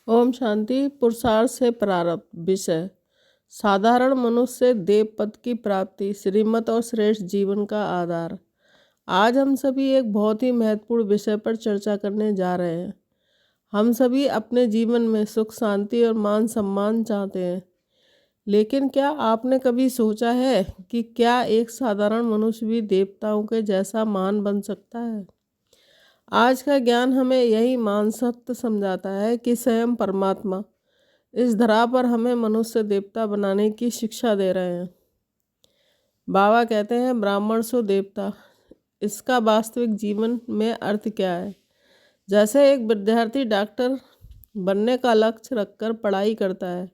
ओम शांति। पुरुषार्थ से प्रारब्ध। विषय: साधारण मनुष्य से देव पद की प्राप्ति, श्रीमत और श्रेष्ठ जीवन का आधार। आज हम सभी एक बहुत ही महत्वपूर्ण विषय पर चर्चा करने जा रहे हैं। हम सभी अपने जीवन में सुख, शांति और मान सम्मान चाहते हैं, लेकिन क्या आपने कभी सोचा है कि क्या एक साधारण मनुष्य भी देवताओं के जैसा महान बन सकता है? आज का ज्ञान हमें यही मान सत्य समझाता है कि स्वयं परमात्मा इस धरा पर हमें मनुष्य देवता बनाने की शिक्षा दे रहे हैं। बाबा कहते हैं, ब्राह्मण सो देवता। इसका वास्तविक जीवन में अर्थ क्या है? जैसे एक विद्यार्थी डॉक्टर बनने का लक्ष्य रखकर पढ़ाई करता है,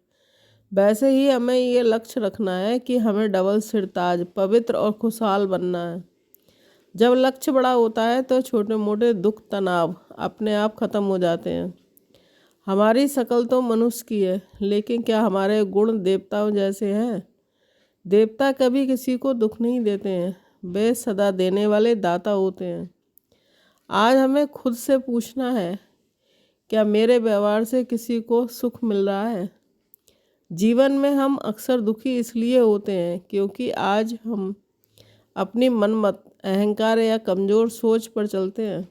वैसे ही हमें ये लक्ष्य रखना है कि हमें डबल सिरताज, पवित्र और खुशहाल बनना है। जब लक्ष्य बड़ा होता है तो छोटे मोटे दुख, तनाव अपने आप खत्म हो जाते हैं। हमारी शक्ल तो मनुष्य की है, लेकिन क्या हमारे गुण देवताओं जैसे हैं? देवता कभी किसी को दुख नहीं देते हैं, वे सदा देने वाले दाता होते हैं। आज हमें खुद से पूछना है, क्या मेरे व्यवहार से किसी को सुख मिल रहा है? जीवन में हम अक्सर दुखी इसलिए होते हैं क्योंकि आज हम अपनी मनमत, अहंकार या कमज़ोर सोच पर चलते हैं।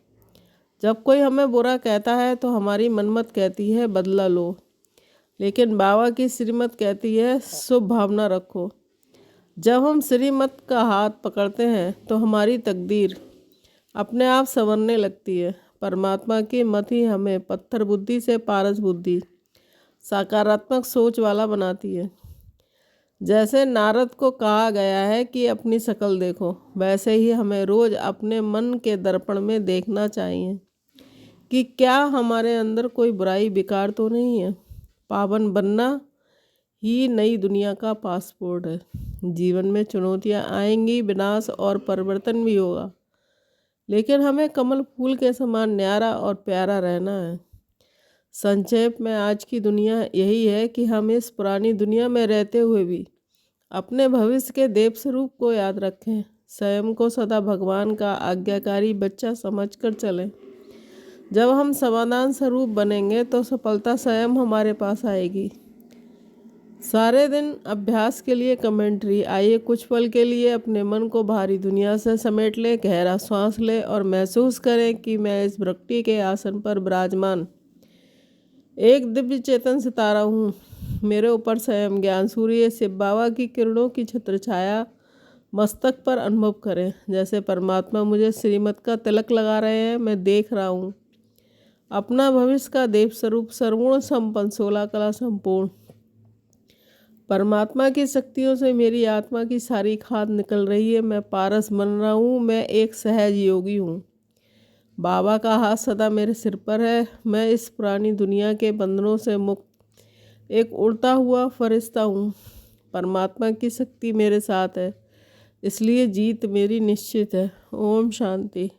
जब कोई हमें बुरा कहता है तो हमारी मनमत कहती है बदला लो, लेकिन बाबा की श्रीमत कहती है शुभ भावना रखो। जब हम श्रीमत का हाथ पकड़ते हैं तो हमारी तकदीर अपने आप संवरने लगती है। परमात्मा की मत ही हमें पत्थर बुद्धि से पारस बुद्धि, सकारात्मक सोच वाला बनाती है। जैसे नारद को कहा गया है कि अपनी शक्ल देखो, वैसे ही हमें रोज़ अपने मन के दर्पण में देखना चाहिए कि क्या हमारे अंदर कोई बुराई विकार तो नहीं है। पावन बनना ही नई दुनिया का पासपोर्ट है। जीवन में चुनौतियां आएंगी, विनाश और परिवर्तन भी होगा, लेकिन हमें कमल फूल के समान न्यारा और प्यारा रहना है। संक्षेप में आज की दुनिया यही है कि हम इस पुरानी दुनिया में रहते हुए भी अपने भविष्य के देव स्वरूप को याद रखें। स्वयं को सदा भगवान का आज्ञाकारी बच्चा समझकर चलें। जब हम समाधान स्वरूप बनेंगे तो सफलता स्वयं हमारे पास आएगी। सारे दिन अभ्यास के लिए कमेंट्री। आइए कुछ पल के लिए अपने मन को बाहरी दुनिया से समेट लें, गहरा सांस लें और महसूस करें कि मैं इस वृक्ति के आसन पर विराजमान एक दिव्य चेतन सितारा हूँ। मेरे ऊपर स्वयं ज्ञान सूर्य शिव बाबा की किरणों की छत्र छाया मस्तक पर अनुभव करें। जैसे परमात्मा मुझे श्रीमत का तिलक लगा रहे हैं, मैं देख रहा हूँ अपना भविष्य का देव स्वरूप, सर्वगुण संपन्न, 16 कला संपूर्ण। परमात्मा की शक्तियों से मेरी आत्मा की सारी खाद निकल रही है। मैं पारस बन रहा हूँ, मैं एक सहज योगी हूँ। बाबा का हाथ सदा मेरे सिर पर है। मैं इस पुरानी दुनिया के बंधनों से मुक्त एक उड़ता हुआ फरिश्ता हूँ। परमात्मा की शक्ति मेरे साथ है, इसलिए जीत मेरी निश्चित है। ओम शांति।